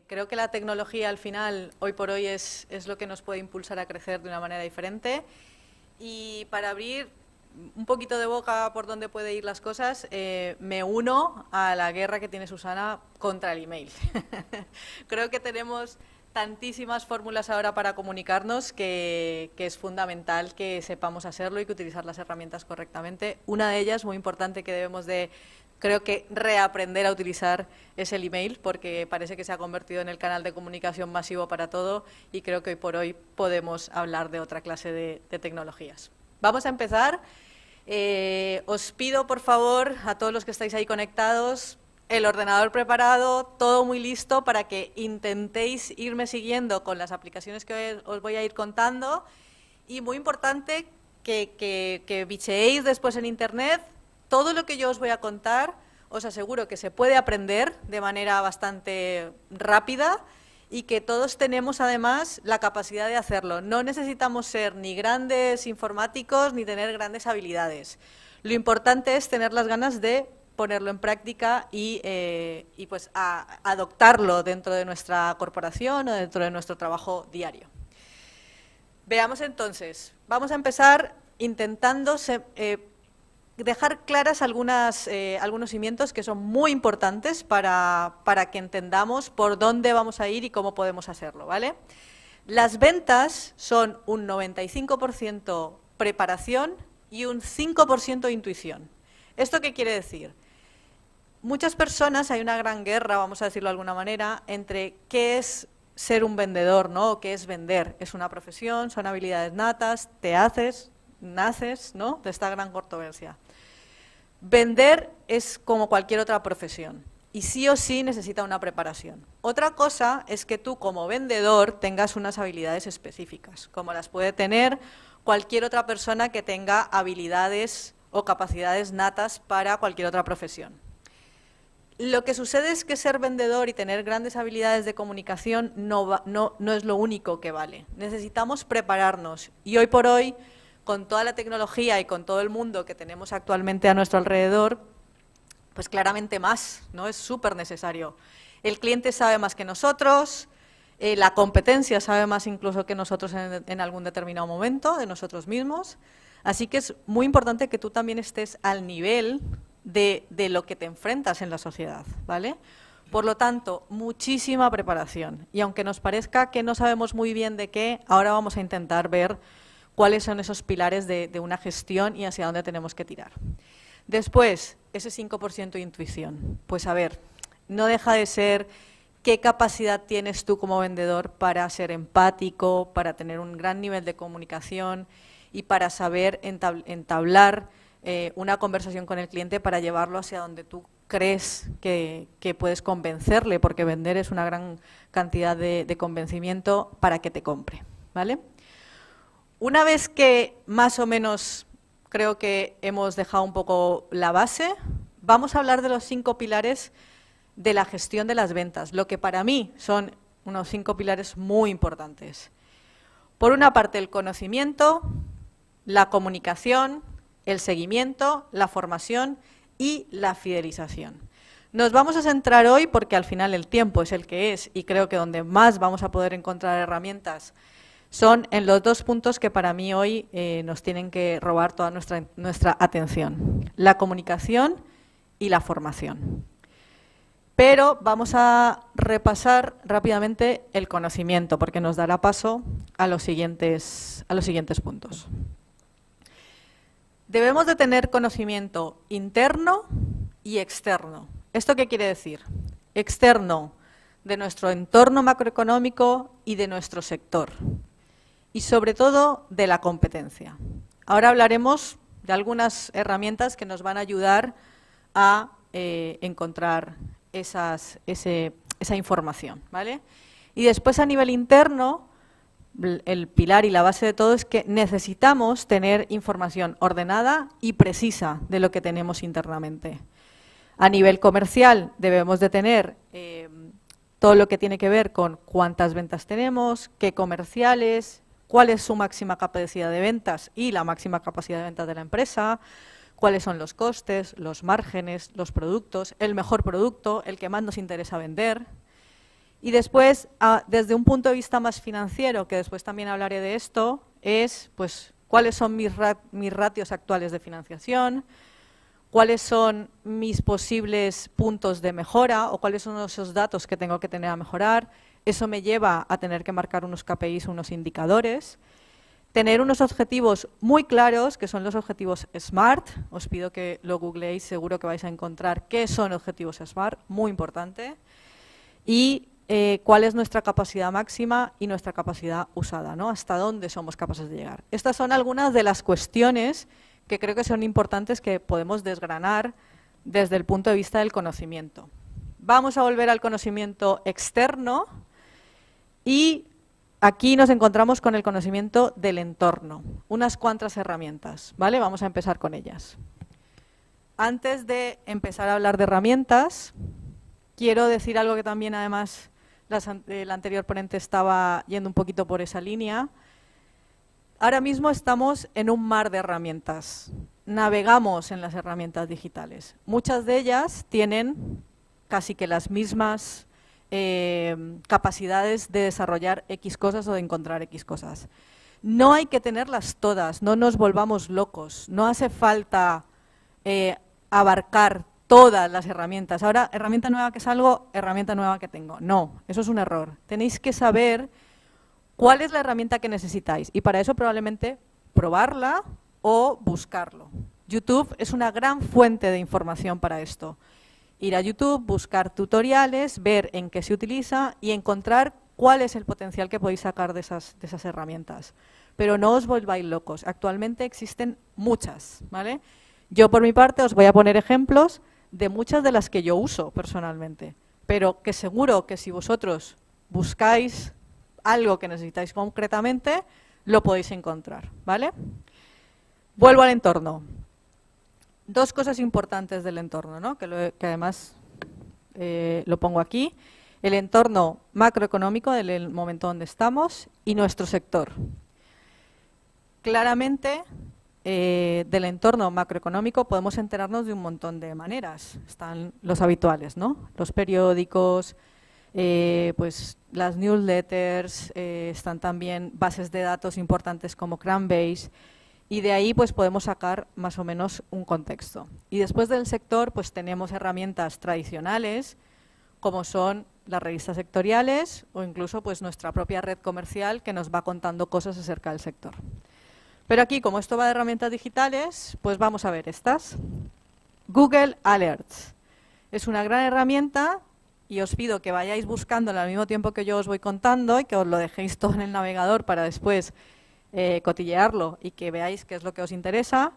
Creo que la tecnología al final, hoy por hoy, es lo que nos puede impulsar a crecer de una manera diferente. Y para abrir un poquito de boca por dónde puede ir las cosas, me uno a la guerra que tiene Susana contra el email. Creo que tenemos tantísimas fórmulas ahora para comunicarnos que es fundamental que sepamos hacerlo y que utilizar las herramientas correctamente. Una de ellas, muy importante, que debemos de, creo que, reaprender a utilizar es el email, porque parece que se ha convertido en el canal de comunicación masivo para todo y creo que hoy por hoy podemos hablar de otra clase de tecnologías. Vamos a empezar. Os pido, por favor, a todos los que estáis ahí conectados, el ordenador preparado, todo muy listo para que intentéis irme siguiendo con las aplicaciones que os voy a ir contando. Y muy importante que bicheéis después en Internet todo lo que yo os voy a contar. Os aseguro que se puede aprender de manera bastante rápida y que todos tenemos además la capacidad de hacerlo. No necesitamos ser ni grandes informáticos ni tener grandes habilidades. Lo importante es tener las ganas de ponerlo en práctica y pues adoptarlo dentro de nuestra corporación o dentro de nuestro trabajo diario. Veamos entonces, vamos a empezar intentando dejar claras algunos cimientos que son muy importantes para que entendamos por dónde vamos a ir y cómo podemos hacerlo, ¿vale? Las ventas son un 95% preparación y un 5% intuición. ¿Esto qué quiere decir? Muchas personas, hay una gran guerra, vamos a decirlo de alguna manera, entre qué es ser un vendedor, ¿no? ¿Qué es vender? ¿Es una profesión? ¿Son habilidades natas? ¿Te haces? ¿Naces? ¿No? De esta gran controversia. Vender es como cualquier otra profesión y sí o sí necesita una preparación. Otra cosa es que tú como vendedor tengas unas habilidades específicas, como las puede tener cualquier otra persona que tenga habilidades o capacidades natas para cualquier otra profesión. Lo que sucede es que ser vendedor y tener grandes habilidades de comunicación no es lo único que vale. Necesitamos prepararnos y hoy por hoy, con toda la tecnología y con todo el mundo que tenemos actualmente a nuestro alrededor, pues claramente más, ¿no? Es súper necesario. El cliente sabe más que nosotros, la competencia sabe más incluso que nosotros en algún determinado momento, de nosotros mismos. Así que es muy importante que tú también estés al nivel de lo que te enfrentas en la sociedad, ¿vale? Por lo tanto, muchísima preparación. Y aunque nos parezca que no sabemos muy bien de qué, ahora vamos a intentar ver cuáles son esos pilares de una gestión y hacia dónde tenemos que tirar. Después, ese 5% de intuición. Pues a ver, no deja de ser qué capacidad tienes tú como vendedor para ser empático, para tener un gran nivel de comunicación y para saber entablar una conversación con el cliente para llevarlo hacia donde tú crees que puedes convencerle, porque vender es una gran cantidad de convencimiento para que te compre, ¿vale? Una vez que más o menos creo que hemos dejado un poco la base, vamos a hablar de los 5 pilares de la gestión de las ventas, lo que para mí son unos 5 pilares muy importantes. Por una parte, el conocimiento, la comunicación, el seguimiento, la formación y la fidelización. Nos vamos a centrar hoy, porque al final el tiempo es el que es y creo que donde más vamos a poder encontrar herramientas son en los 2 puntos que para mí hoy nos tienen que robar toda nuestra atención: la comunicación y la formación. Pero vamos a repasar rápidamente el conocimiento, porque nos dará paso a los siguientes puntos. Debemos de tener conocimiento interno y externo. ¿Esto qué quiere decir? Externo, de nuestro entorno macroeconómico y de nuestro sector. Y sobre todo de la competencia. Ahora hablaremos de algunas herramientas que nos van a ayudar a encontrar esa información, ¿vale? Y después, a nivel interno, el pilar y la base de todo es que necesitamos tener información ordenada y precisa de lo que tenemos internamente. A nivel comercial debemos de tener todo lo que tiene que ver con cuántas ventas tenemos, qué comerciales, cuál es su máxima capacidad de ventas y la máxima capacidad de ventas de la empresa, cuáles son los costes, los márgenes, los productos, el mejor producto, el que más nos interesa vender. Y después, desde un punto de vista más financiero, que después también hablaré de esto, es pues cuáles son mis ratios actuales de financiación, cuáles son mis posibles puntos de mejora o cuáles son esos datos que tengo que tener a mejorar. Eso me lleva a tener que marcar unos KPIs, unos indicadores. Tener unos objetivos muy claros, que son los objetivos SMART. Os pido que lo googleéis, seguro que vais a encontrar qué son objetivos SMART, muy importante. Y cuál es nuestra capacidad máxima y nuestra capacidad usada, ¿no? Hasta dónde somos capaces de llegar. Estas son algunas de las cuestiones que creo que son importantes que podemos desgranar desde el punto de vista del conocimiento. Vamos a volver al conocimiento externo y aquí nos encontramos con el conocimiento del entorno. Unas cuantas herramientas, ¿vale? Vamos a empezar con ellas. Antes de empezar a hablar de herramientas, quiero decir algo que también además el anterior ponente estaba yendo un poquito por esa línea. Ahora mismo estamos en un mar de herramientas. Navegamos en las herramientas digitales. Muchas de ellas tienen casi que las mismas capacidades de desarrollar X cosas o de encontrar X cosas. No hay que tenerlas todas, no nos volvamos locos. No hace falta abarcar todas las herramientas. Ahora, herramienta nueva que salgo, herramienta nueva que tengo. No, eso es un error. Tenéis que saber cuál es la herramienta que necesitáis y para eso probablemente probarla o buscarlo. YouTube es una gran fuente de información para esto. Ir a YouTube, buscar tutoriales, ver en qué se utiliza y encontrar cuál es el potencial que podéis sacar de esas herramientas. Pero no os volváis locos. Actualmente existen muchas, ¿vale? Yo por mi parte os voy a poner ejemplos de muchas de las que yo uso personalmente, pero que seguro que si vosotros buscáis algo que necesitáis concretamente, lo podéis encontrar, ¿vale? Vuelvo al entorno. Dos cosas importantes del entorno, ¿no? que además lo pongo aquí. El entorno macroeconómico del momento donde estamos y nuestro sector. Claramente, del entorno macroeconómico podemos enterarnos de un montón de maneras. Están los habituales, ¿no? Los periódicos, pues las newsletters, están también bases de datos importantes como Cranbase y de ahí pues podemos sacar más o menos un contexto. Y después del sector pues tenemos herramientas tradicionales como son las revistas sectoriales o incluso pues nuestra propia red comercial que nos va contando cosas acerca del sector. Pero aquí, como esto va de herramientas digitales, pues vamos a ver estas. Google Alerts. Es una gran herramienta y os pido que vayáis buscándola al mismo tiempo que yo os voy contando y que os lo dejéis todo en el navegador para después cotillearlo y que veáis qué es lo que os interesa,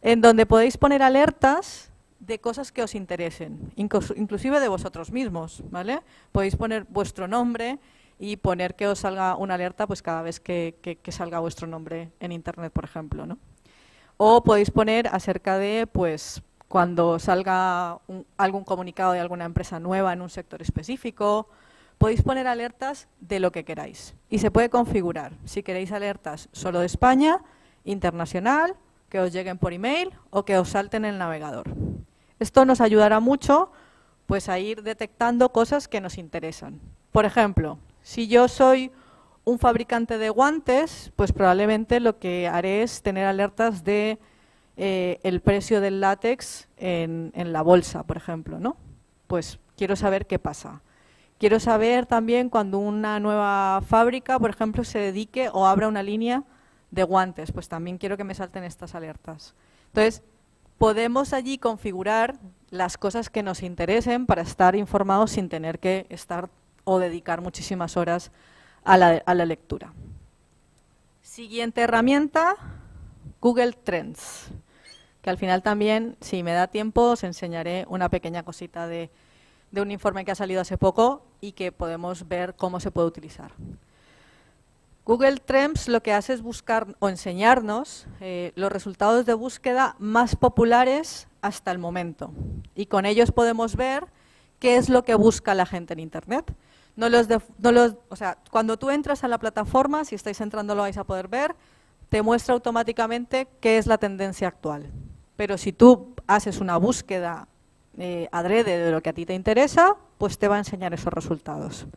en donde podéis poner alertas de cosas que os interesen, inclusive de vosotros mismos, ¿vale? Podéis poner vuestro nombre y poner que os salga una alerta pues cada vez que salga vuestro nombre en internet, por ejemplo, ¿no? O podéis poner acerca de pues cuando salga algún comunicado de alguna empresa nueva en un sector específico. Podéis poner alertas de lo que queráis y se puede configurar si queréis alertas solo de España, internacional, que os lleguen por email o que os salten en el navegador. Esto nos ayudará mucho pues a ir detectando cosas que nos interesan. Por ejemplo, si yo soy un fabricante de guantes, pues probablemente lo que haré es tener alertas de el precio del látex en la bolsa, por ejemplo, ¿no? Pues quiero saber qué pasa. Quiero saber también cuando una nueva fábrica, por ejemplo, se dedique o abra una línea de guantes, pues también quiero que me salten estas alertas. Entonces, podemos allí configurar las cosas que nos interesen para estar informados sin tener que estar o dedicar muchísimas horas a la lectura. Siguiente herramienta, Google Trends, que al final también, si me da tiempo, os enseñaré una pequeña cosita de un informe que ha salido hace poco y que podemos ver cómo se puede utilizar. Google Trends lo que hace es buscar o enseñarnos los resultados de búsqueda más populares hasta el momento. Y con ellos podemos ver qué es lo que busca la gente en Internet. O sea, cuando tú entras a la plataforma, si estáis entrando lo vais a poder ver, te muestra automáticamente qué es la tendencia actual. Pero si tú haces una búsqueda adrede de lo que a ti te interesa, pues te va a enseñar esos resultados.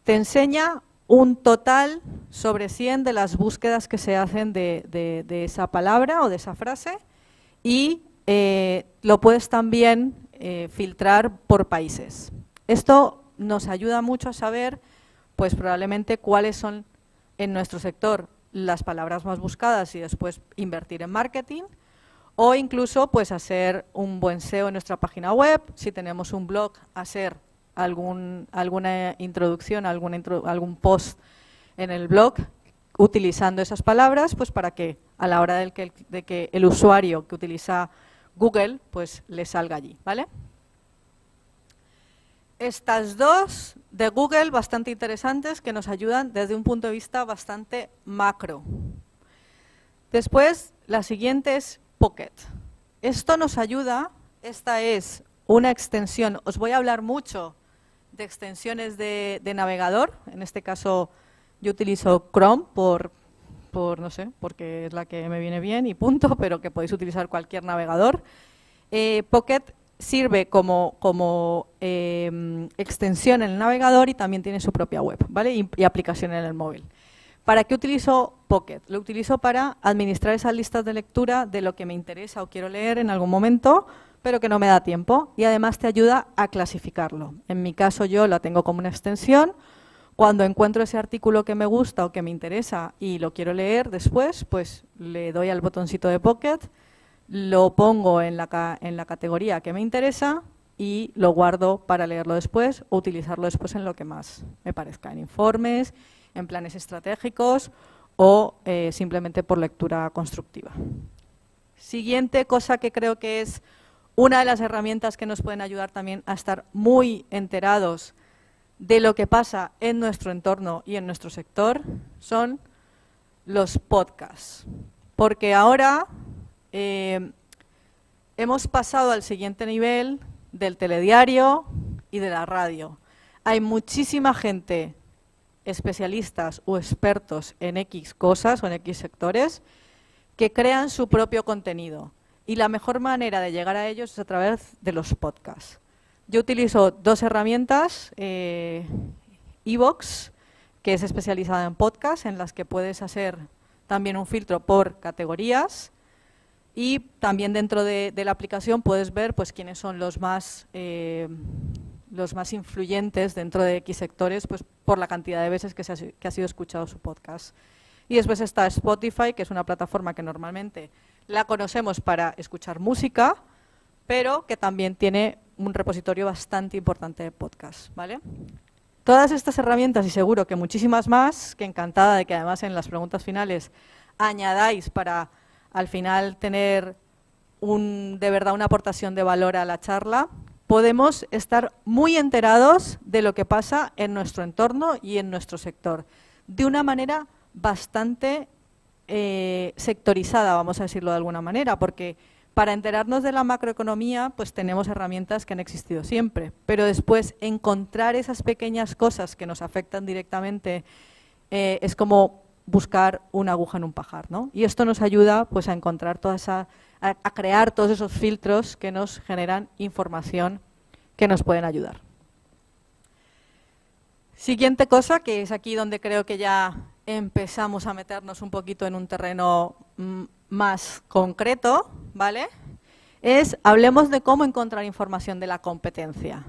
te enseña un total sobre 100 de las búsquedas que se hacen de esa palabra o de esa frase y lo puedes también filtrar por países. Esto nos ayuda mucho a saber, pues probablemente cuáles son en nuestro sector las palabras más buscadas y después invertir en marketing, o incluso pues hacer un buen SEO en nuestra página web, si tenemos un blog, hacer alguna introducción, algún post en el blog utilizando esas palabras, pues para que a la hora de que el usuario que utiliza Google pues le salga allí, ¿vale? Estas dos de Google bastante interesantes que nos ayudan desde un punto de vista bastante macro. Después, la siguiente es Pocket. Esto nos ayuda, esta es una extensión, os voy a hablar mucho de extensiones de navegador, en este caso yo utilizo Chrome no sé, porque es la que me viene bien y punto, pero que podéis utilizar cualquier navegador. Pocket sirve como extensión en el navegador y también tiene su propia web, ¿vale? Y aplicación en el móvil. ¿Para qué utilizo Pocket? Lo utilizo para administrar esas listas de lectura de lo que me interesa o quiero leer en algún momento, pero que no me da tiempo, y además te ayuda a clasificarlo. En mi caso yo la tengo como una extensión. Cuando encuentro ese artículo que me gusta o que me interesa y lo quiero leer después, pues le doy al botoncito de Pocket, lo pongo en la categoría que me interesa y lo guardo para leerlo después o utilizarlo después en lo que más me parezca, en informes, en planes estratégicos o simplemente por lectura constructiva. Siguiente cosa que creo que es una de las herramientas que nos pueden ayudar también a estar muy enterados de lo que pasa en nuestro entorno y en nuestro sector son los podcasts. Porque ahora hemos pasado al siguiente nivel del telediario y de la radio. Hay muchísima gente, especialistas o expertos en X cosas o en X sectores, que crean su propio contenido. Y la mejor manera de llegar a ellos es a través de los podcasts. Yo utilizo dos herramientas, Evox, que es especializada en podcasts, en las que puedes hacer también un filtro por categorías, y también dentro de la aplicación puedes ver pues quiénes son los más influyentes dentro de X sectores, pues por la cantidad de veces que ha sido escuchado su podcast. Y después está Spotify, que es una plataforma que normalmente la conocemos para escuchar música, pero que también tiene un repositorio bastante importante de podcast, ¿vale? Todas estas herramientas y seguro que muchísimas más, que encantada de que además en las preguntas finales añadáis para al final tener de verdad una aportación de valor a la charla, podemos estar muy enterados de lo que pasa en nuestro entorno y en nuestro sector, de una manera bastante sectorizada, vamos a decirlo de alguna manera, porque para enterarnos de la macroeconomía pues tenemos herramientas que han existido siempre, pero después encontrar esas pequeñas cosas que nos afectan directamente es como buscar una aguja en un pajar, ¿no? Y esto nos ayuda pues a encontrar a crear todos esos filtros que nos generan información que nos pueden ayudar. Siguiente cosa, que es aquí donde creo que ya empezamos a meternos un poquito en un terreno más concreto, ¿vale? Hablemos de cómo encontrar información de la competencia.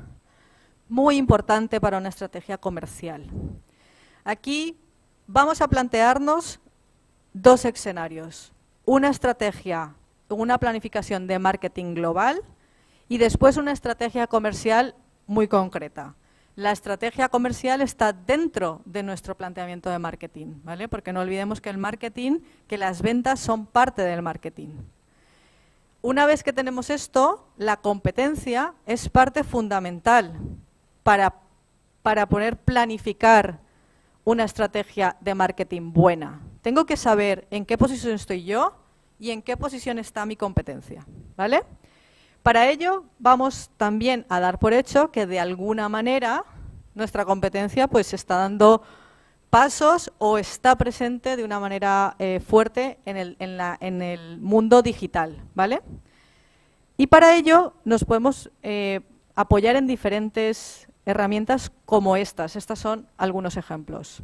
Muy importante para una estrategia comercial. Aquí vamos a plantearnos dos escenarios. Una estrategia, una planificación de marketing global y después una estrategia comercial muy concreta. La estrategia comercial está dentro de nuestro planteamiento de marketing, ¿vale? Porque no olvidemos que que las ventas son parte del marketing. Una vez que tenemos esto, la competencia es parte fundamental para poder planificar una estrategia de marketing buena. Tengo que saber en qué posición estoy yo y en qué posición está mi competencia, ¿vale? Para ello vamos también a dar por hecho que de alguna manera nuestra competencia pues está dando pasos o está presente de una manera fuerte en el mundo digital, ¿vale? Y para ello nos podemos apoyar en diferentes herramientas como estas. Estas son algunos ejemplos.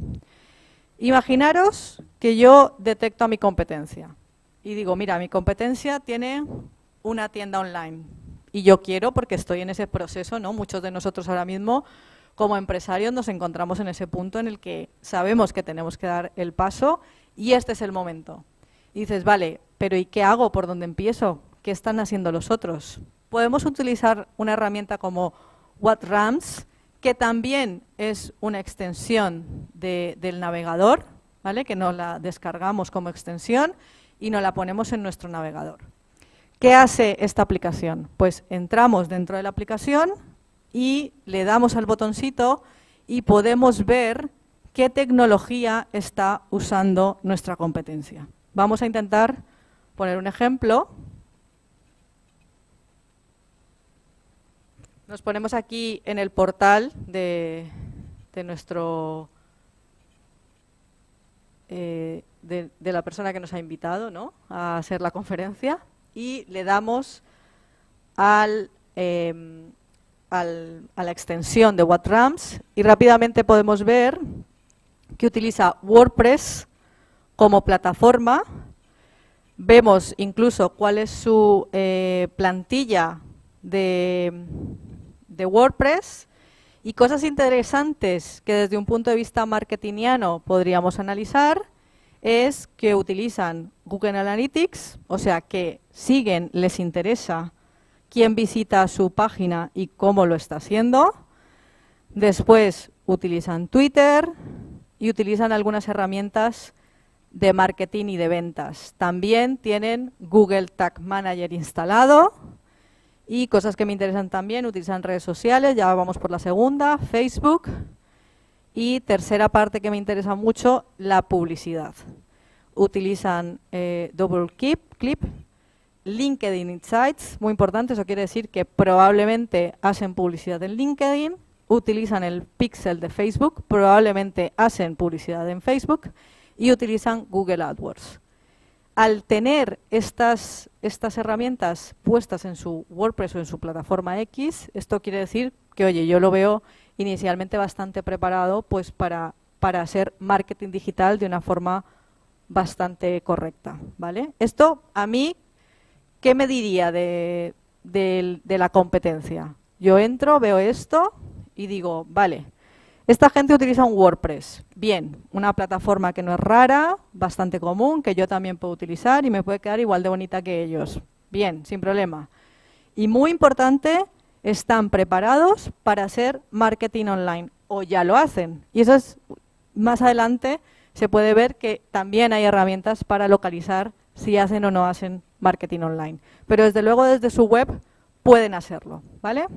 Imaginaros que yo detecto a mi competencia y digo, mira, mi competencia tiene una tienda online y yo quiero, porque estoy en ese proceso, ¿no? Muchos de nosotros ahora mismo como empresarios nos encontramos en ese punto en el que sabemos que tenemos que dar el paso y este es el momento. Y dices, vale, pero ¿y qué hago? ¿Por dónde empiezo? ¿Qué están haciendo los otros? Podemos utilizar una herramienta como WhatRams, que también es una extensión del navegador, ¿vale? Que nos la descargamos como extensión y nos la ponemos en nuestro navegador. ¿Qué hace esta aplicación? Pues entramos dentro de la aplicación y le damos al botoncito y podemos ver qué tecnología está usando nuestra competencia. Vamos a intentar poner un ejemplo. Nos ponemos aquí en el portal de nuestro de la persona que nos ha invitado, ¿no?, a hacer la conferencia y le damos a la extensión de WhatRams y rápidamente podemos ver que utiliza WordPress como plataforma. Vemos incluso cuál es su plantilla de WordPress y cosas interesantes que desde un punto de vista marketingiano podríamos analizar es que utilizan Google Analytics, o sea que siguen, les interesa quién visita su página y cómo lo está haciendo. Después utilizan Twitter y utilizan algunas herramientas de marketing y de ventas. También tienen Google Tag Manager instalado y cosas que me interesan también, utilizan redes sociales, ya vamos por la segunda, Facebook. Y tercera parte que me interesa mucho, la publicidad. Utilizan Double Clip, LinkedIn Insights, muy importante, eso quiere decir que probablemente hacen publicidad en LinkedIn, utilizan el pixel de Facebook, probablemente hacen publicidad en Facebook y utilizan Google AdWords. Al tener estas herramientas puestas en su WordPress o en su plataforma X, esto quiere decir que, oye, yo lo veo inicialmente bastante preparado pues para hacer marketing digital de una forma bastante correcta, ¿vale? Esto a mí, ¿qué me diría de la competencia? Yo entro, veo esto y digo, vale, esta gente utiliza un WordPress, bien, una plataforma que no es rara, bastante común, que yo también puedo utilizar y me puede quedar igual de bonita que ellos, bien, sin problema. Y muy importante, están preparados para hacer marketing online o ya lo hacen. Y eso es, más adelante se puede ver que también hay herramientas para localizar si hacen o no hacen marketing online. Pero desde luego desde su web pueden hacerlo, ¿vale?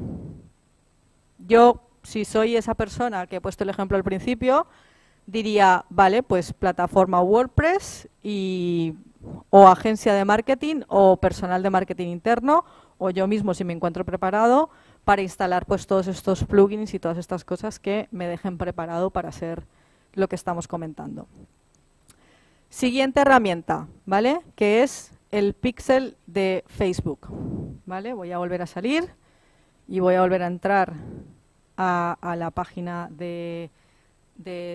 Yo, si soy esa persona que he puesto el ejemplo al principio, diría, vale, pues plataforma WordPress o agencia de marketing o personal de marketing interno o yo mismo si me encuentro preparado para instalar pues todos estos plugins y todas estas cosas que me dejen preparado para hacer lo que estamos comentando. Siguiente herramienta, ¿vale?, que es el pixel de Facebook, ¿vale? Voy a volver a salir y voy a volver a entrar a la página de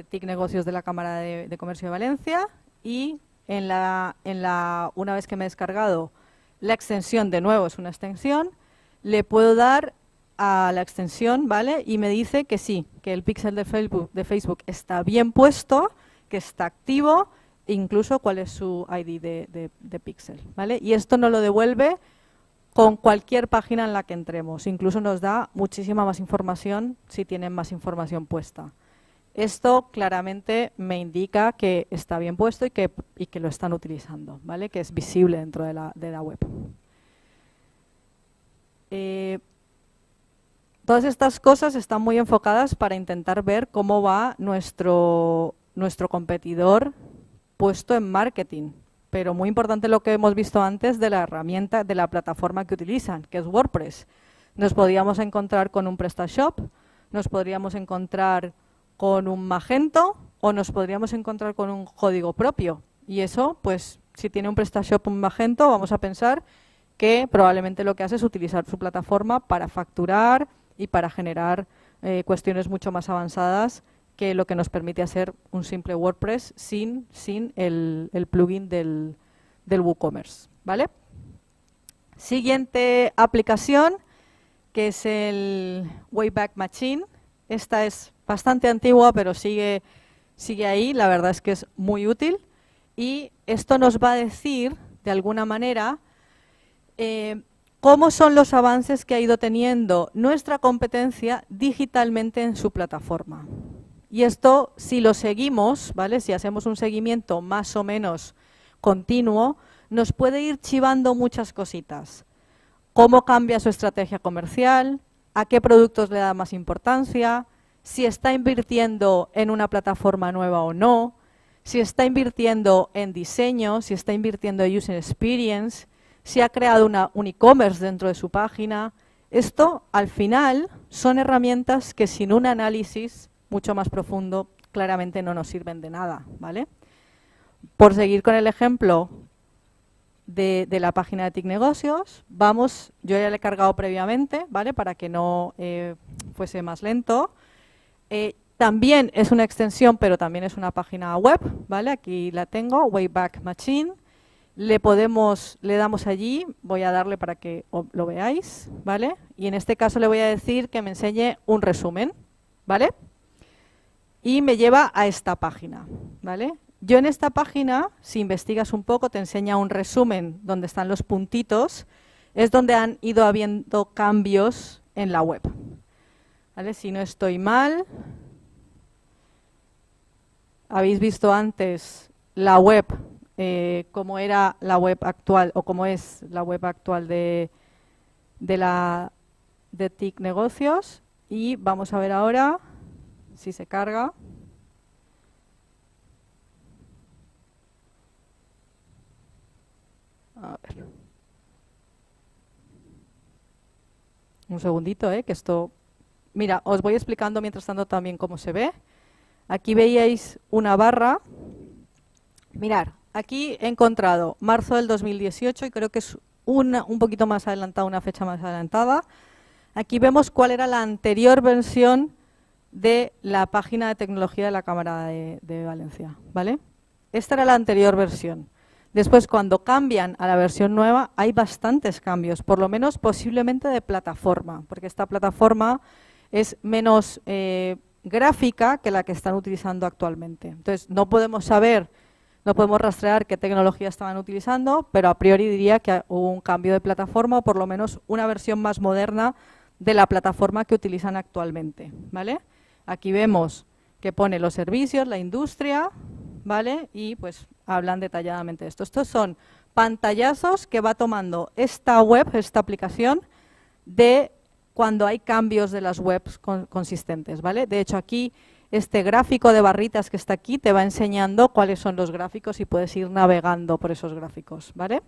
TIC Negocios de la Cámara de Comercio de Valencia y una vez que me he descargado la extensión, de nuevo es una extensión, le puedo dar a la extensión, ¿vale? Y me dice que sí, que el pixel de Facebook está bien puesto, que está activo, incluso cuál es su ID de pixel, ¿vale? Y esto nos lo devuelve con cualquier página en la que entremos, incluso nos da muchísima más información si tienen más información puesta. Esto claramente me indica que está bien puesto y que lo están utilizando, ¿vale?, que es visible dentro de la web. Todas estas cosas están muy enfocadas para intentar ver cómo va nuestro competidor puesto en marketing. Pero muy importante lo que hemos visto antes de la herramienta, de la plataforma que utilizan, que es WordPress. Nos podríamos encontrar con un PrestaShop, nos podríamos encontrar con un Magento o nos podríamos encontrar con un código propio. Y eso, pues, si tiene un PrestaShop o un Magento, vamos a pensar que probablemente lo que hace es utilizar su plataforma para facturar y para generar cuestiones mucho más avanzadas que lo que nos permite hacer un simple WordPress sin el plugin del WooCommerce, ¿vale? Siguiente aplicación, que es el Wayback Machine. Esta es bastante antigua, pero sigue ahí. La verdad es que es muy útil. Y esto nos va a decir, de alguna manera, cómo son los avances que ha ido teniendo nuestra competencia digitalmente en su plataforma. Y esto, si lo seguimos, ¿vale? Si hacemos un seguimiento más o menos continuo, nos puede ir chivando muchas cositas. Cómo cambia su estrategia comercial, a qué productos le da más importancia, si está invirtiendo en una plataforma nueva o no, si está invirtiendo en diseño, si está invirtiendo en user experience, si ha creado un e-commerce dentro de su página. Esto, al final, son herramientas que sin un análisis mucho más profundo, claramente no nos sirven de nada, ¿vale? Por seguir con el ejemplo de la página de TIC Negocios, yo ya le he cargado previamente, ¿vale? Para que no fuese más lento. También es una extensión, pero también es una página web, ¿vale? Aquí la tengo, Wayback Machine. Le damos allí, voy a darle para que lo veáis, ¿vale? Y en este caso le voy a decir que me enseñe un resumen, ¿vale? Y me lleva a esta página, ¿vale? Yo en esta página, si investigas un poco, te enseña un resumen donde están los puntitos, es donde han ido habiendo cambios en la web, ¿vale? Si no estoy mal, habéis visto antes la web, cómo era la web actual, o cómo es la web actual de TIC Negocios, y vamos a ver ahora si se carga. A ver. Un segundito, que esto... Mira, os voy explicando mientras tanto también cómo se ve. Aquí veíais una barra. Mirad, aquí he encontrado marzo del 2018 y creo que es un poquito más adelantada, una fecha más adelantada. Aquí vemos cuál era la anterior versión de la página de tecnología de la Cámara de Valencia, ¿vale? Esta era la anterior versión. Después, cuando cambian a la versión nueva, hay bastantes cambios, por lo menos posiblemente de plataforma, porque esta plataforma es menos gráfica que la que están utilizando actualmente. Entonces, no podemos rastrear qué tecnología estaban utilizando, pero a priori diría que hubo un cambio de plataforma o por lo menos una versión más moderna de la plataforma que utilizan actualmente, ¿vale? Aquí vemos que pone los servicios, la industria, ¿vale? Y pues hablan detalladamente de esto. Estos son pantallazos que va tomando esta web, esta aplicación, de cuando hay cambios de las webs consistentes, ¿vale? De hecho, aquí este gráfico de barritas que está aquí te va enseñando cuáles son los gráficos y puedes ir navegando por esos gráficos, ¿vale?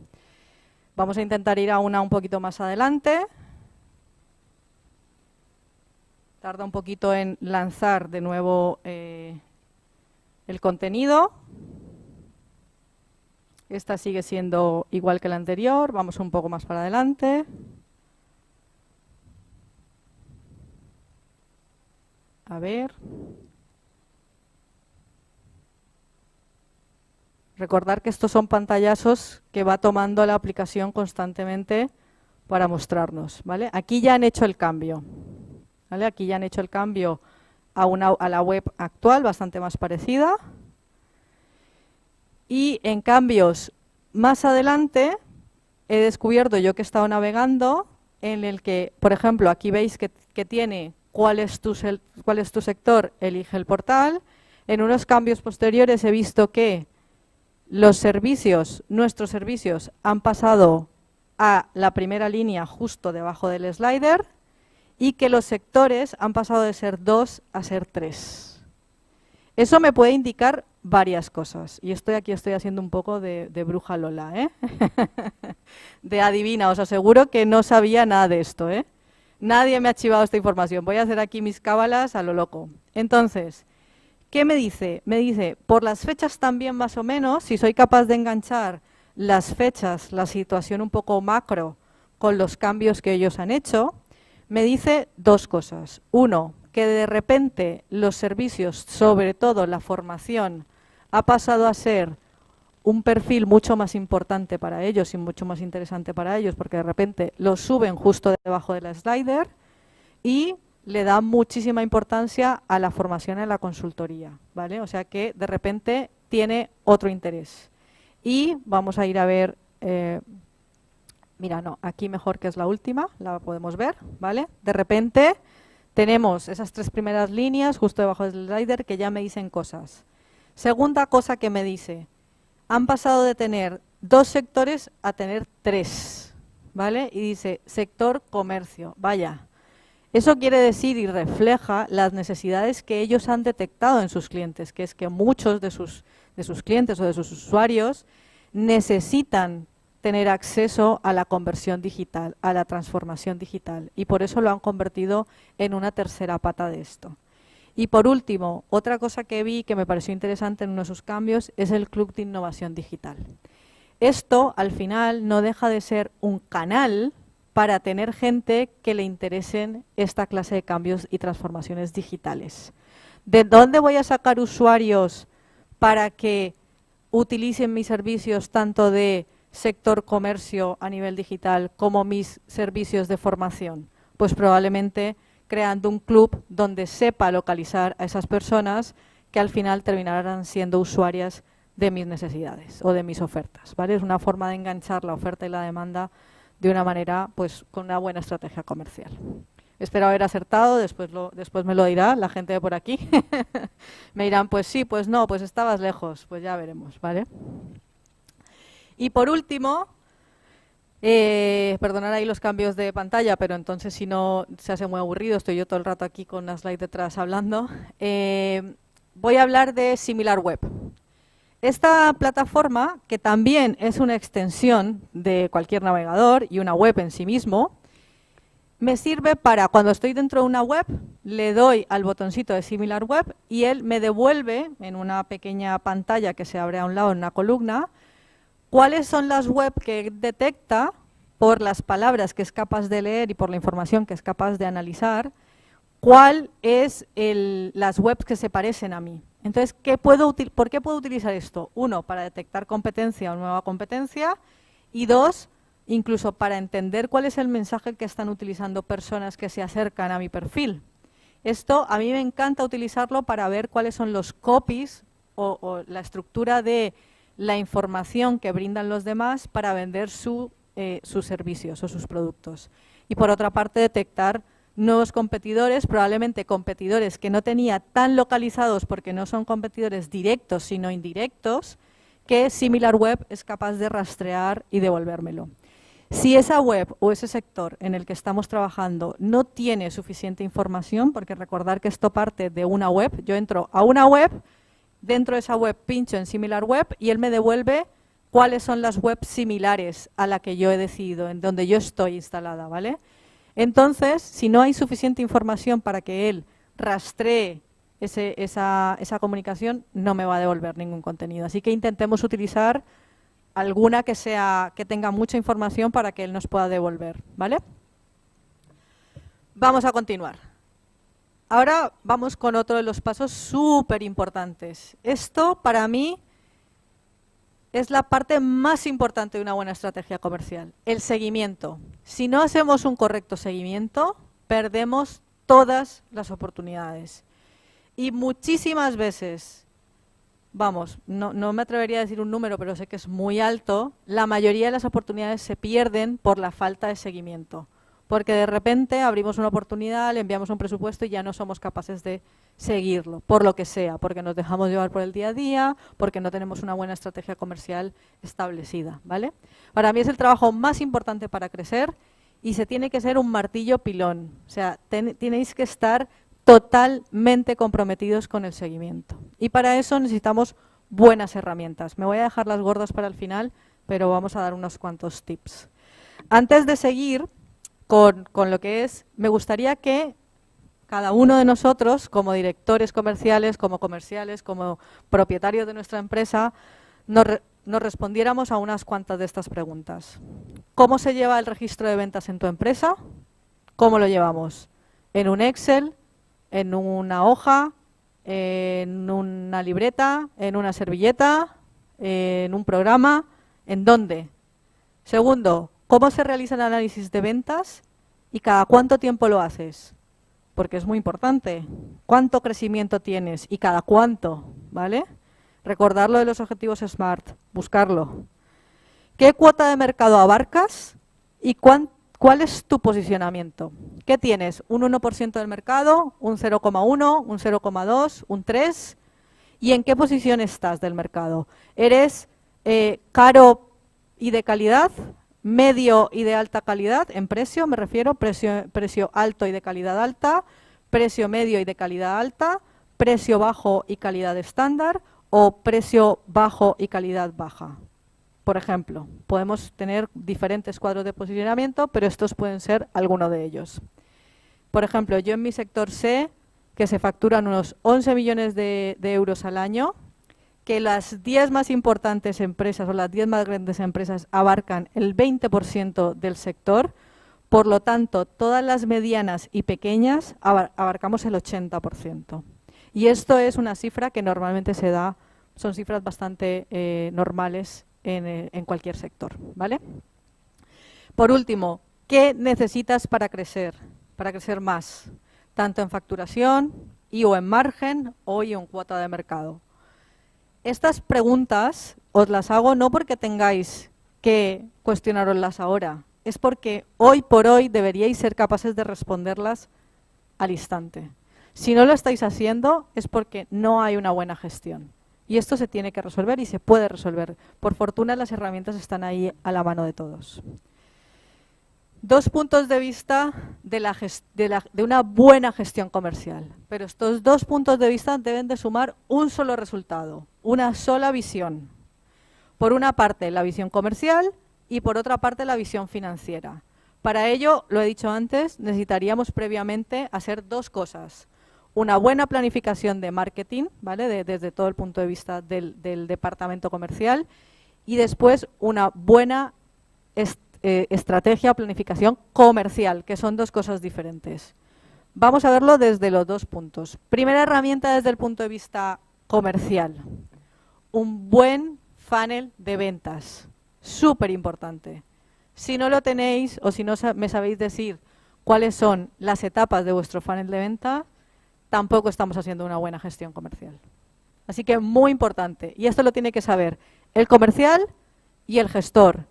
Vamos a intentar ir a una un poquito más adelante. Tarda un poquito en lanzar de nuevo el contenido. Esta sigue siendo igual que la anterior. Vamos un poco más para adelante. A ver. Recordar que estos son pantallazos que va tomando la aplicación constantemente para mostrarnos, ¿vale? Aquí ya han hecho el cambio, ¿vale? Aquí ya han hecho el cambio a la web actual, bastante más parecida. Y en cambios más adelante he descubierto, yo que he estado navegando, en el que, por ejemplo, aquí veis que tiene cuál es tu sector, elige el portal. En unos cambios posteriores he visto que los servicios, nuestros servicios, han pasado a la primera línea justo debajo del slider y que los sectores han pasado de ser 2 a ser 3. Eso me puede indicar varias cosas. Y estoy haciendo un poco de bruja Lola, ¿eh? De adivina, os aseguro que no sabía nada de esto, ¿eh? Nadie me ha chivado esta información. Voy a hacer aquí mis cábalas a lo loco. Entonces, ¿qué me dice? Me dice, por las fechas también más o menos, si soy capaz de enganchar las fechas, la situación un poco macro, con los cambios que ellos han hecho, me dice dos cosas. Uno, que de repente los servicios, sobre todo la formación, ha pasado a ser un perfil mucho más importante para ellos y mucho más interesante para ellos, porque de repente lo suben justo debajo de la slider y le dan muchísima importancia a la formación en la consultoría, ¿vale? O sea que de repente tiene otro interés. Y vamos a ir a ver, mira, no, aquí mejor que es la última, la podemos ver, ¿vale? De repente tenemos esas 3 primeras líneas justo debajo del slider que ya me dicen cosas. Segunda cosa que me dice, han pasado de tener 2 sectores a tener 3, ¿vale? Y dice sector comercio, vaya. Eso quiere decir y refleja las necesidades que ellos han detectado en sus clientes, que es que muchos de sus clientes o de sus usuarios necesitan tener acceso a la conversión digital, a la transformación digital, y por eso lo han convertido en una tercera pata de esto. Y por último, otra cosa que vi que me pareció interesante en uno de sus cambios es el Club de Innovación Digital. Esto, al final, no deja de ser un canal para tener gente que le interesen esta clase de cambios y transformaciones digitales. ¿De dónde voy a sacar usuarios para que utilicen mis servicios tanto de sector comercio a nivel digital como mis servicios de formación? Pues probablemente creando un club donde sepa localizar a esas personas que al final terminarán siendo usuarias de mis necesidades o de mis ofertas, ¿vale? Es una forma de enganchar la oferta y la demanda de una manera, pues, con una buena estrategia comercial. Espero haber acertado, después me lo dirá la gente de por aquí. Me dirán, pues sí, pues no, pues estabas lejos, pues ya veremos, ¿vale? Y por último, perdonad ahí los cambios de pantalla, pero entonces si no se hace muy aburrido, estoy yo todo el rato aquí con una slide detrás hablando. Voy a hablar de SimilarWeb. Esta plataforma, que también es una extensión de cualquier navegador y una web en sí mismo, me sirve para, cuando estoy dentro de una web, le doy al botoncito de SimilarWeb y él me devuelve en una pequeña pantalla que se abre a un lado en una columna, cuáles son las web que detecta por las palabras que es capaz de leer y por la información que es capaz de analizar, cuál es las webs que se parecen a mí. Entonces, ¿por qué puedo utilizar esto? 1, para detectar competencia o nueva competencia, y 2, incluso para entender cuál es el mensaje que están utilizando personas que se acercan a mi perfil. Esto a mí me encanta utilizarlo para ver cuáles son los copies o la estructura de la información que brindan los demás para vender sus servicios o sus productos. Y por otra parte, detectar nuevos competidores, probablemente competidores que no tenía tan localizados porque no son competidores directos sino indirectos, que SimilarWeb es capaz de rastrear y devolvérmelo. Si esa web o ese sector en el que estamos trabajando no tiene suficiente información, porque recordar que esto parte de una web, yo entro a una web, dentro de esa web pincho en SimilarWeb y él me devuelve cuáles son las webs similares a la que yo he decidido, en donde yo estoy instalada, ¿vale? Entonces, si no hay suficiente información para que él rastree esa comunicación, no me va a devolver ningún contenido. Así que intentemos utilizar alguna que tenga mucha información para que él nos pueda devolver, ¿vale? Vamos a continuar. Ahora vamos con otro de los pasos súper importantes. Esto, para mí, es la parte más importante de una buena estrategia comercial, el seguimiento. Si no hacemos un correcto seguimiento, perdemos todas las oportunidades. Y muchísimas veces, vamos, no me atrevería a decir un número, pero sé que es muy alto, la mayoría de las oportunidades se pierden por la falta de seguimiento. Porque de repente abrimos una oportunidad, le enviamos un presupuesto y ya no somos capaces de seguirlo, por lo que sea, porque nos dejamos llevar por el día a día, porque no tenemos una buena estrategia comercial establecida, ¿vale? Para mí es el trabajo más importante para crecer y se tiene que ser un martillo pilón, o sea, tenéis que estar totalmente comprometidos con el seguimiento. Y para eso necesitamos buenas herramientas. Me voy a dejar las gordas para el final, pero vamos a dar unos cuantos tips. Antes de seguir con lo que es, me gustaría que cada uno de nosotros, como directores comerciales, como propietarios de nuestra empresa, nos respondiéramos a unas cuantas de estas preguntas. ¿Cómo se lleva el registro de ventas en tu empresa? ¿Cómo lo llevamos? ¿En un Excel? en una hoja, en una libreta, en una servilleta, en un programa, ¿en dónde? Segundo, ¿cómo se realiza el análisis de ventas y cada cuánto tiempo lo haces? Porque es muy importante. ¿Cuánto crecimiento tienes y cada cuánto? ¿Vale? Recordar lo de los objetivos SMART, buscarlo. ¿Qué cuota de mercado abarcas y cuál es tu posicionamiento? ¿Qué tienes? ¿Un 1% del mercado? ¿Un 0,1? ¿Un 0,2? ¿Un 3? ¿Y en qué posición estás del mercado? ¿Eres caro y de calidad? ¿Medio y de alta calidad? En precio me refiero, precio alto y de calidad alta, precio medio y de calidad alta, precio bajo y calidad estándar o precio bajo y calidad baja. Por ejemplo, podemos tener diferentes cuadros de posicionamiento, pero estos pueden ser alguno de ellos. Por ejemplo, yo en mi sector sé que se facturan unos 11 millones de euros al año, que las 10 más importantes empresas o las 10 más grandes empresas abarcan el 20% del sector, por lo tanto, todas las medianas y pequeñas abarcamos el 80%. Y esto es una cifra que normalmente se da, son cifras bastante normales en cualquier sector, ¿vale? Por último, ¿qué necesitas para crecer más? Tanto en facturación o en margen o en cuota de mercado. Estas preguntas os las hago no porque tengáis que cuestionaroslas ahora, es porque hoy por hoy deberíais ser capaces de responderlas al instante. Si no lo estáis haciendo es porque no hay una buena gestión. Y esto se tiene que resolver y se puede resolver. Por fortuna las herramientas están ahí a la mano de todos. 2 puntos de vista de una buena gestión comercial. Pero estos 2 puntos de vista deben de sumar un solo resultado, una sola visión. Por una parte la visión comercial y por otra parte la visión financiera. Para ello, lo he dicho antes, necesitaríamos previamente hacer 2 cosas. Una buena planificación de marketing, ¿vale? Desde todo el punto de vista del departamento comercial, y después una buena estrategia o planificación comercial, que son 2 cosas diferentes. Vamos a verlo desde los 2 puntos. Primera herramienta desde el punto de vista comercial. Un buen funnel de ventas, súper importante. Si no lo tenéis o si no me sabéis decir cuáles son las etapas de vuestro funnel de venta, tampoco estamos haciendo una buena gestión comercial. Así que muy importante, y esto lo tiene que saber el comercial y el gestor,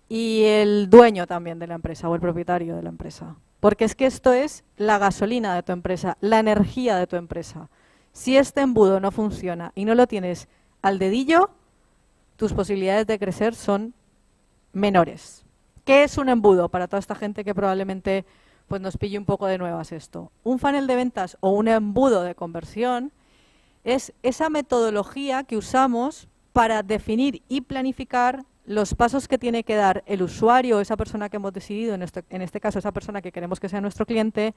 y el dueño también de la empresa o el propietario de la empresa. Porque es que esto es la gasolina de tu empresa, la energía de tu empresa. Si este embudo no funciona y no lo tienes al dedillo, tus posibilidades de crecer son menores. ¿Qué es un embudo? Para toda esta gente que probablemente pues nos pille un poco de nuevas esto. Un funnel de ventas o un embudo de conversión es esa metodología que usamos para definir y planificar los pasos que tiene que dar el usuario, esa persona que hemos decidido, en este caso esa persona que queremos que sea nuestro cliente,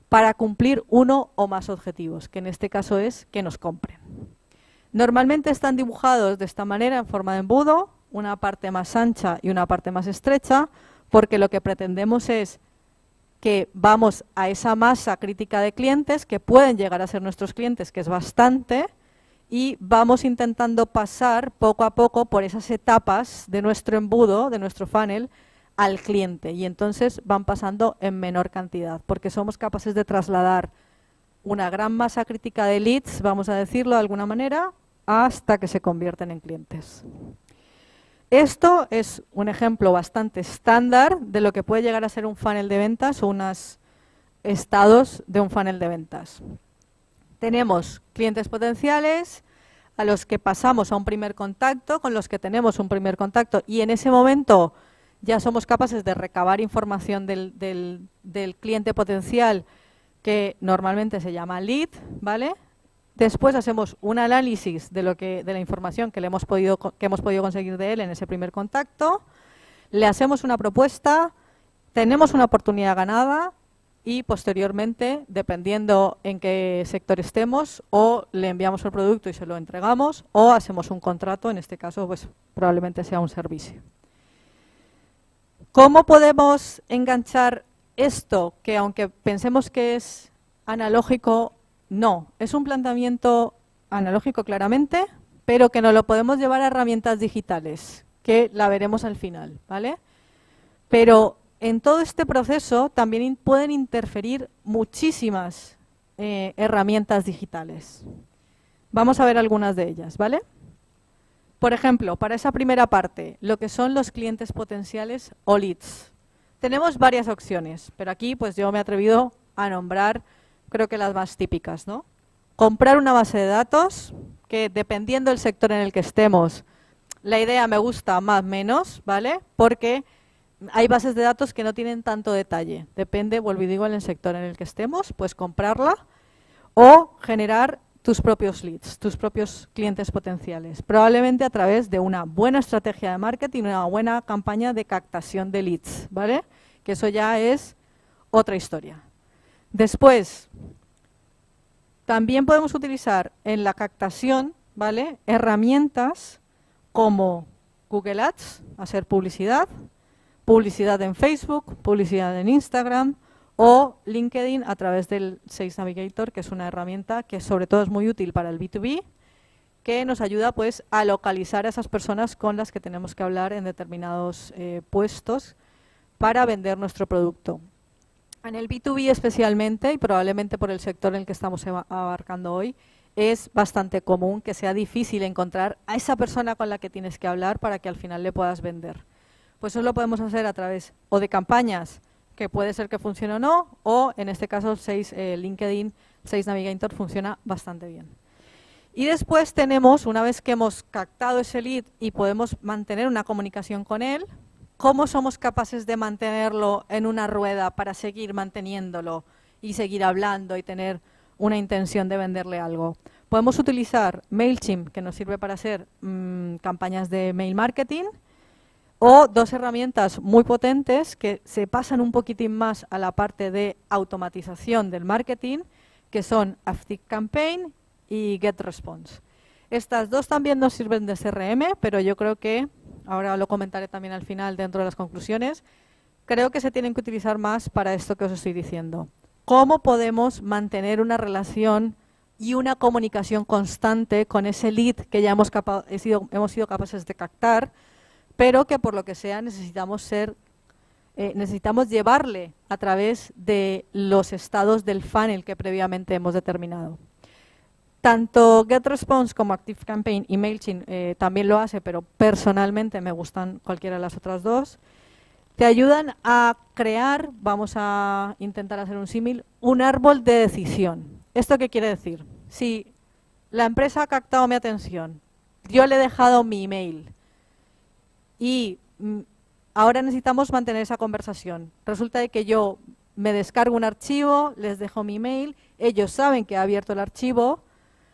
para cumplir uno o más objetivos, que en este caso es que nos compren. Normalmente están dibujados de esta manera en forma de embudo, una parte más ancha y una parte más estrecha, porque lo que pretendemos es que vamos a esa masa crítica de clientes que pueden llegar a ser nuestros clientes, que es bastante, y vamos intentando pasar poco a poco por esas etapas de nuestro embudo, de nuestro funnel, al cliente. Y entonces van pasando en menor cantidad, porque somos capaces de trasladar una gran masa crítica de leads, vamos a decirlo de alguna manera, hasta que se convierten en clientes. Esto es un ejemplo bastante estándar de lo que puede llegar a ser un funnel de ventas o unos estados de un funnel de ventas. Tenemos clientes potenciales a los que pasamos a un primer contacto, con los que tenemos un primer contacto y en ese momento ya somos capaces de recabar información del cliente potencial, que normalmente se llama lead, ¿vale? Después hacemos un análisis de la información que hemos podido conseguir de él en ese primer contacto, le hacemos una propuesta, tenemos una oportunidad ganada y posteriormente, dependiendo en qué sector estemos, o le enviamos el producto y se lo entregamos o hacemos un contrato, en este caso pues probablemente sea un servicio. ¿Cómo podemos enganchar esto, que aunque pensemos que es analógico no. Es un planteamiento analógico claramente, pero que no lo podemos llevar a herramientas digitales, que la veremos al final, ¿vale? Pero en todo este proceso también pueden interferir muchísimas herramientas digitales. Vamos a ver algunas de ellas, ¿vale? Por ejemplo, para esa primera parte, lo que son los clientes potenciales o leads. Tenemos varias opciones, pero aquí pues yo me he atrevido a nombrar, creo que las más típicas, ¿no? Comprar una base de datos, que dependiendo del sector en el que estemos, la idea me gusta más o menos, ¿vale? Porque hay bases de datos que no tienen tanto detalle. Depende, vuelvo y digo, en el sector en el que estemos, pues comprarla o generar tus propios leads, tus propios clientes potenciales. Probablemente a través de una buena estrategia de marketing, una buena campaña de captación de leads, ¿vale? Que eso ya es otra historia. Después, también podemos utilizar en la captación, ¿vale?, herramientas como Google Ads, hacer publicidad, publicidad en Facebook, publicidad en Instagram o LinkedIn a través del Sales Navigator, que es una herramienta que sobre todo es muy útil para el B2B, que nos ayuda pues a localizar a esas personas con las que tenemos que hablar en determinados puestos para vender nuestro producto. En el B2B especialmente, y probablemente por el sector en el que estamos abarcando hoy, es bastante común que sea difícil encontrar a esa persona con la que tienes que hablar para que al final le puedas vender. Pues eso lo podemos hacer a través o de campañas, que puede ser que funcione o no, o en este caso LinkedIn Sales Navigator funciona bastante bien. Y después tenemos, una vez que hemos captado ese lead y podemos mantener una comunicación con él, ¿cómo somos capaces de mantenerlo en una rueda para seguir manteniéndolo y seguir hablando y tener una intención de venderle algo? Podemos utilizar MailChimp, que nos sirve para hacer campañas de mail marketing, o dos herramientas muy potentes que se pasan un poquitín más a la parte de automatización del marketing, que son ActiveCampaign y GetResponse. Estas dos también nos sirven de CRM, pero yo creo que, ahora lo comentaré también al final dentro de las conclusiones, creo que se tienen que utilizar más para esto que os estoy diciendo. ¿Cómo podemos mantener una relación y una comunicación constante con ese lead que ya hemos sido capaces de captar, pero que por lo que sea necesitamos llevarle a través de los estados del funnel que previamente hemos determinado? Tanto GetResponse como ActiveCampaign y MailChimp también lo hace, pero personalmente me gustan cualquiera de las otras dos. Te ayudan a crear, vamos a intentar hacer un símil, un árbol de decisión. ¿Esto qué quiere decir? Si la empresa ha captado mi atención, yo le he dejado mi email y ahora necesitamos mantener esa conversación. Resulta de que yo me descargo un archivo, les dejo mi email, ellos saben que he abierto el archivo.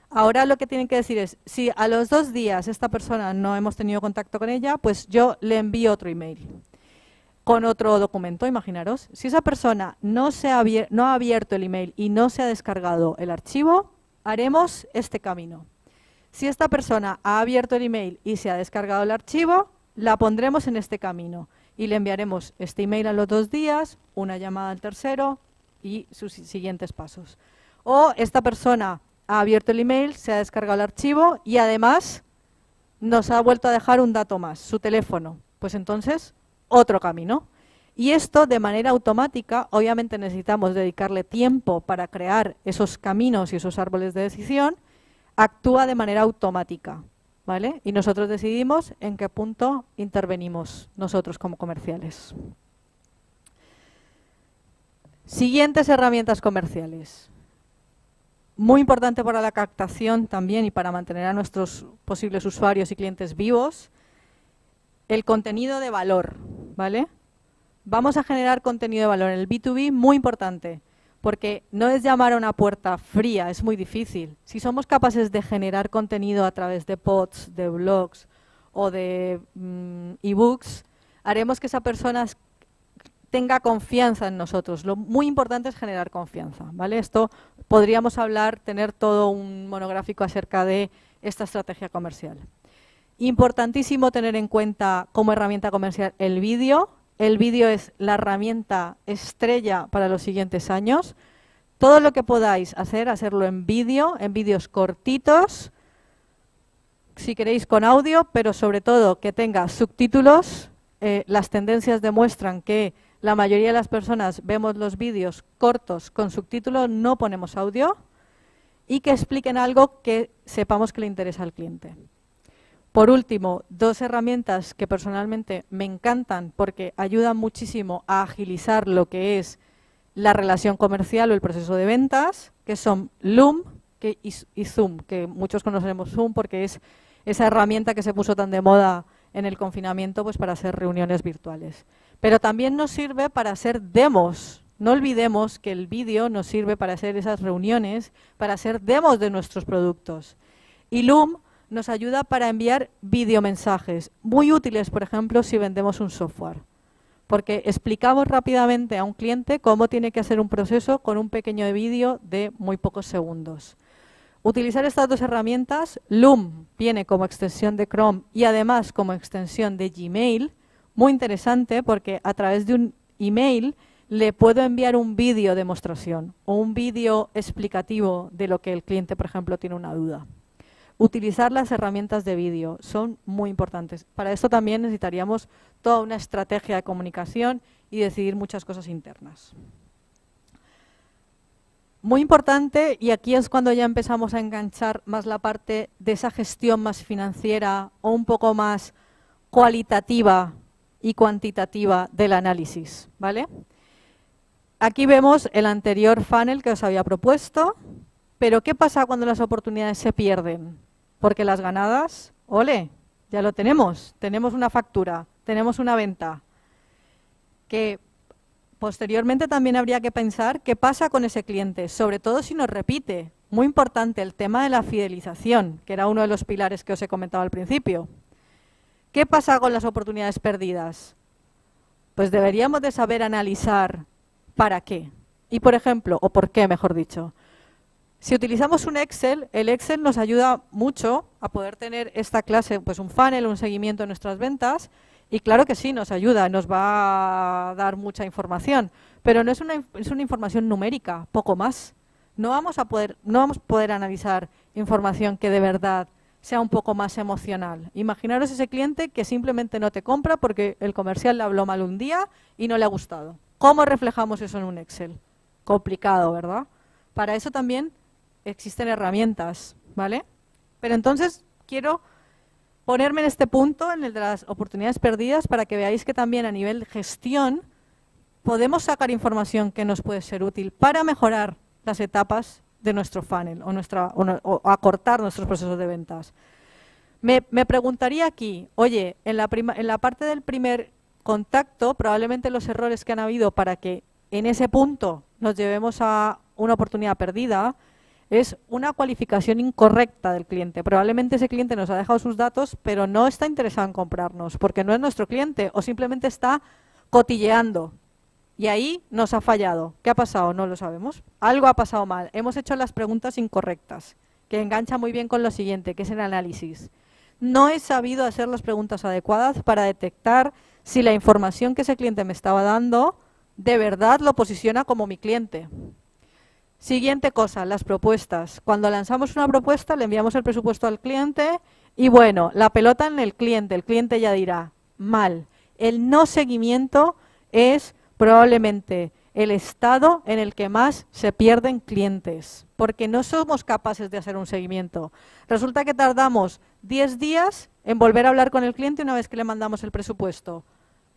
Ahora lo que tienen que decir es, si a los 2 días esta persona no hemos tenido contacto con ella, pues yo le envío otro email con otro documento, imaginaros. Si esa persona no ha abierto el email y no se ha descargado el archivo, haremos este camino. Si esta persona ha abierto el email y se ha descargado el archivo, la pondremos en este camino y le enviaremos este email a los 2 días, una llamada al tercero y sus siguientes pasos. O esta persona ha abierto el email, se ha descargado el archivo y además nos ha vuelto a dejar un dato más, su teléfono. Pues entonces, otro camino. Y esto de manera automática, obviamente necesitamos dedicarle tiempo para crear esos caminos y esos árboles de decisión, actúa de manera automática, ¿vale? Y nosotros decidimos en qué punto intervenimos nosotros como comerciales. Siguientes herramientas comerciales. Muy importante para la captación también y para mantener a nuestros posibles usuarios y clientes vivos, el contenido de valor, ¿vale? Vamos a generar contenido de valor en el B2B, muy importante, porque no es llamar a una puerta fría, es muy difícil. Si somos capaces de generar contenido a través de posts, de blogs o de ebooks, haremos que esa persona tenga confianza en nosotros. Lo muy importante es generar confianza, ¿vale? Esto podríamos hablar, tener todo un monográfico acerca de esta estrategia comercial. Importantísimo tener en cuenta como herramienta comercial el vídeo. El vídeo es la herramienta estrella para los siguientes años. Todo lo que podáis hacer, hacerlo en vídeo, en vídeos cortitos, si queréis con audio, pero sobre todo que tenga subtítulos. Las tendencias demuestran que la mayoría de las personas vemos los vídeos cortos con subtítulos, no ponemos audio, y que expliquen algo que sepamos que le interesa al cliente. Por último, 2 herramientas que personalmente me encantan porque ayudan muchísimo a agilizar lo que es la relación comercial o el proceso de ventas, que son Loom y Zoom, que muchos conoceremos Zoom porque es esa herramienta que se puso tan de moda en el confinamiento pues para hacer reuniones virtuales. Pero también nos sirve para hacer demos. No olvidemos que el vídeo nos sirve para hacer esas reuniones, para hacer demos de nuestros productos. Y Loom nos ayuda para enviar videomensajes, muy útiles, por ejemplo, si vendemos un software. Porque explicamos rápidamente a un cliente cómo tiene que hacer un proceso con un pequeño vídeo de muy pocos segundos. Utilizar estas 2 herramientas, Loom viene como extensión de Chrome y además como extensión de Gmail, muy interesante porque a través de un email le puedo enviar un vídeo demostración o un vídeo explicativo de lo que el cliente, por ejemplo, tiene una duda. Utilizar las herramientas de vídeo son muy importantes. Para esto también necesitaríamos toda una estrategia de comunicación y decidir muchas cosas internas. Muy importante, y aquí es cuando ya empezamos a enganchar más la parte de esa gestión más financiera o un poco más cualitativa y cuantitativa del análisis, ¿vale? Aquí vemos el anterior funnel que os había propuesto, pero ¿qué pasa cuando las oportunidades se pierden? Porque las ganadas, ¡ole!, ya lo tenemos una factura, tenemos una venta, que posteriormente también habría que pensar qué pasa con ese cliente, sobre todo si nos repite. Muy importante el tema de la fidelización, que era uno de los pilares que os he comentado al principio. ¿Qué pasa con las oportunidades perdidas? Pues deberíamos de saber analizar para qué. Y por ejemplo, o por qué, mejor dicho. Si utilizamos un Excel, el Excel nos ayuda mucho a poder tener esta clase, pues un funnel, un seguimiento de nuestras ventas. Y claro que sí, nos ayuda, nos va a dar mucha información, pero no es una información numérica, poco más. No vamos a poder analizar información que de verdad sea un poco más emocional. Imaginaros ese cliente que simplemente no te compra porque el comercial le habló mal un día y no le ha gustado. ¿Cómo reflejamos eso en un Excel? Complicado, ¿verdad? Para eso también existen herramientas, ¿vale? Pero entonces quiero ponerme en este punto, en el de las oportunidades perdidas, para que veáis que también a nivel de gestión podemos sacar información que nos puede ser útil para mejorar las etapas de nuestro funnel o acortar nuestros procesos de ventas. Me preguntaría aquí, oye, en la parte del primer contacto, probablemente los errores que han habido para que en ese punto nos llevemos a una oportunidad perdida es una cualificación incorrecta del cliente. Probablemente ese cliente nos ha dejado sus datos, pero no está interesado en comprarnos, porque no es nuestro cliente o simplemente está cotilleando. Y ahí nos ha fallado. ¿Qué ha pasado? No lo sabemos. Algo ha pasado mal. Hemos hecho las preguntas incorrectas, que engancha muy bien con lo siguiente, que es el análisis. No he sabido hacer las preguntas adecuadas para detectar si la información que ese cliente me estaba dando de verdad lo posiciona como mi cliente. Siguiente cosa, las propuestas. Cuando lanzamos una propuesta, le enviamos el presupuesto al cliente y bueno, la pelota en el cliente ya dirá, mal. El no seguimiento es probablemente el estado en el que más se pierden clientes, porque no somos capaces de hacer un seguimiento. Resulta que tardamos 10 días en volver a hablar con el cliente una vez que le mandamos el presupuesto.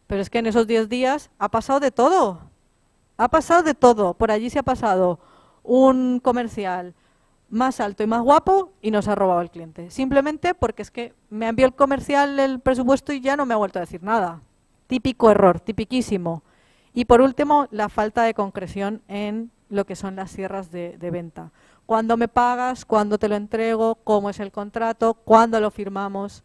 Pero es que en esos 10 días ha pasado de todo. Ha pasado de todo. Por allí se ha pasado un comercial más alto y más guapo y nos ha robado el cliente. Simplemente porque es que me envió el comercial el presupuesto y ya no me ha vuelto a decir nada. Típico error, tipiquísimo. Y por último, la falta de concreción en lo que son las cierres de venta. ¿Cuándo me pagas? ¿Cuándo te lo entrego? ¿Cómo es el contrato? ¿Cuándo lo firmamos?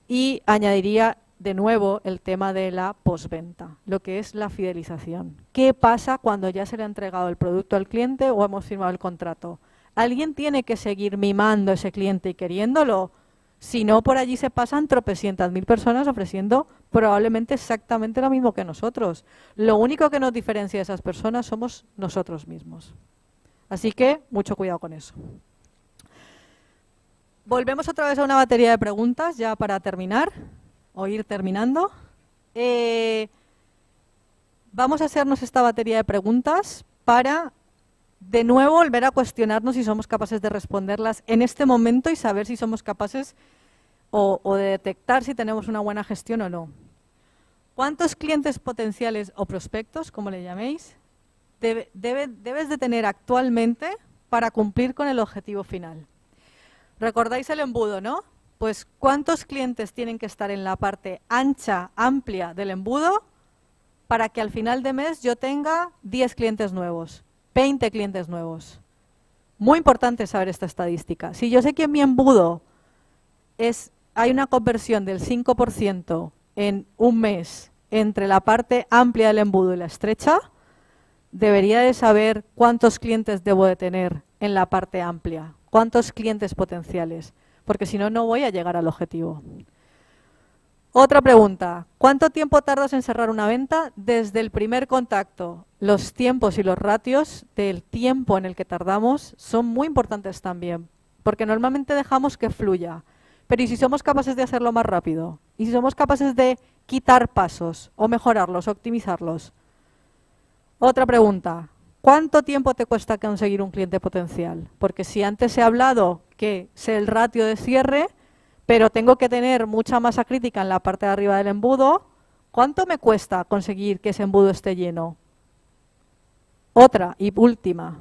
Y añadiría de nuevo el tema de la postventa, lo que es la fidelización. ¿Qué pasa cuando ya se le ha entregado el producto al cliente o hemos firmado el contrato? ¿Alguien tiene que seguir mimando a ese cliente y queriéndolo? Si no, por allí se pasan tropecientas mil personas ofreciendo probablemente exactamente lo mismo que nosotros. Lo único que nos diferencia de esas personas somos nosotros mismos. Así que mucho cuidado con eso. Volvemos otra vez a una batería de preguntas ya para terminar, o ir terminando. Vamos a hacernos esta batería de preguntas para, de nuevo, volver a cuestionarnos si somos capaces de responderlas en este momento y saber si somos capaces o de detectar si tenemos una buena gestión o no. ¿Cuántos clientes potenciales o prospectos, como le llaméis, debes de tener actualmente para cumplir con el objetivo final? ¿Recordáis el embudo, no? Pues ¿cuántos clientes tienen que estar en la parte ancha, amplia del embudo para que al final de mes yo tenga 10 clientes nuevos, 20 clientes nuevos? Muy importante saber esta estadística. Si yo sé que en mi embudo hay una conversión del 5% en un mes entre la parte amplia del embudo y la estrecha, debería de saber cuántos clientes debo de tener en la parte amplia, cuántos clientes potenciales, porque si no, no voy a llegar al objetivo. Otra pregunta, ¿cuánto tiempo tardas en cerrar una venta desde el primer contacto? Los tiempos y los ratios del tiempo en el que tardamos son muy importantes también, porque normalmente dejamos que fluya. Pero ¿y si somos capaces de hacerlo más rápido? ¿Y si somos capaces de quitar pasos o mejorarlos, optimizarlos? Otra pregunta, ¿cuánto tiempo te cuesta conseguir un cliente potencial? Porque si antes he hablado que sé el ratio de cierre, pero tengo que tener mucha masa crítica en la parte de arriba del embudo, ¿cuánto me cuesta conseguir que ese embudo esté lleno? Otra y última,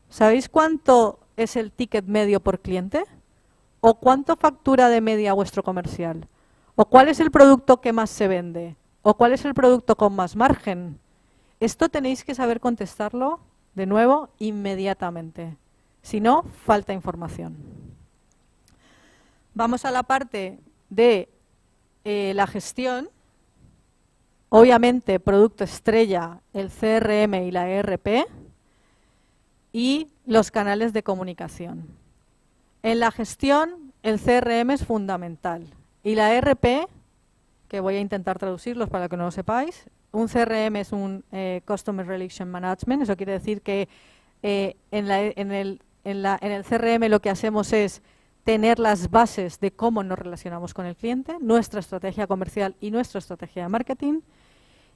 ¿sabéis cuánto es el ticket medio por cliente? ¿O cuánto factura de media vuestro comercial? ¿O cuál es el producto que más se vende? ¿O cuál es el producto con más margen? Esto tenéis que saber contestarlo, de nuevo, inmediatamente. Si no, falta información. Vamos a la parte de la gestión. Obviamente, producto estrella, el CRM y la ERP, y los canales de comunicación. En la gestión, el CRM es fundamental. Y la ERP, que voy a intentar traducirlos para que no lo sepáis, un CRM es un Customer Relation Management, eso quiere decir que en el CRM lo que hacemos es tener las bases de cómo nos relacionamos con el cliente, nuestra estrategia comercial y nuestra estrategia de marketing.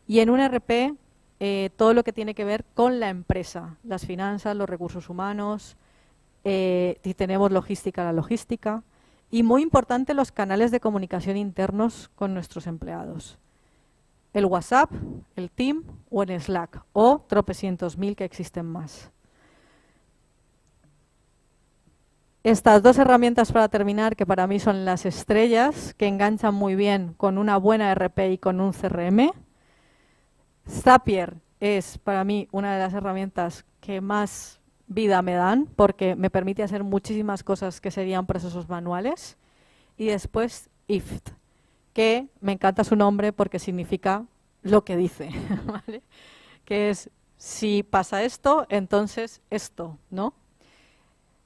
Y en un ERP, todo lo que tiene que ver con la empresa, las finanzas, los recursos humanos, si tenemos logística, la logística. Y muy importante, los canales de comunicación internos con nuestros empleados. El WhatsApp, el Team o el Slack, o tropecientos mil que existen más. Estas dos herramientas para terminar, que para mí son las estrellas, que enganchan muy bien con una buena ERP y con un CRM. Zapier es para mí una de las herramientas que más vida me dan, porque me permite hacer muchísimas cosas que serían procesos manuales. Y después IFT, que me encanta su nombre porque significa lo que dice, ¿vale? Que es, si pasa esto, entonces esto, ¿no?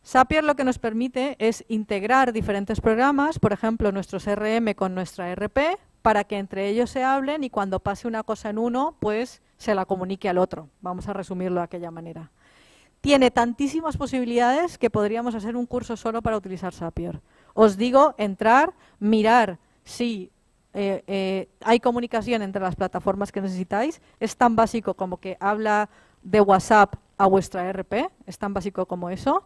Zapier lo que nos permite es integrar diferentes programas, por ejemplo, nuestro CRM con nuestra ERP, para que entre ellos se hablen y cuando pase una cosa en uno, pues se la comunique al otro. Vamos a resumirlo de aquella manera. Tiene tantísimas posibilidades que podríamos hacer un curso solo para utilizar Zapier. Os digo, entrar, mirar si hay comunicación entre las plataformas que necesitáis. Es tan básico como que habla de WhatsApp a vuestra ERP, es tan básico como eso.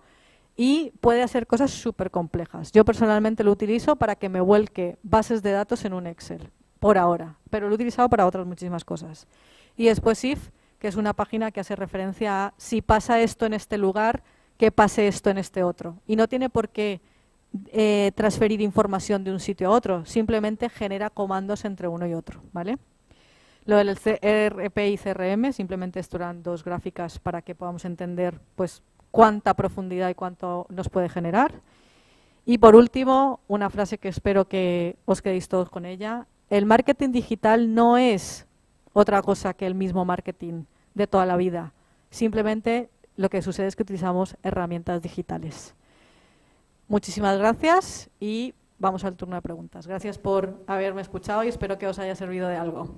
Y puede hacer cosas súper complejas. Yo personalmente lo utilizo para que me vuelque bases de datos en un Excel, por ahora, pero lo he utilizado para otras muchísimas cosas. Y después IF, que es una página que hace referencia a si pasa esto en este lugar, que pase esto en este otro. Y no tiene por qué transferir información de un sitio a otro, simplemente genera comandos entre uno y otro, ¿vale? Lo del ERP y CRM, simplemente esto eran dos gráficas para que podamos entender pues cuánta profundidad y cuánto nos puede generar. Y por último, una frase que espero que os quedéis todos con ella: el marketing digital no es otra cosa que el mismo marketing de toda la vida. Simplemente lo que sucede es que utilizamos herramientas digitales. Muchísimas gracias y vamos al turno de preguntas. Gracias por haberme escuchado y espero que os haya servido de algo.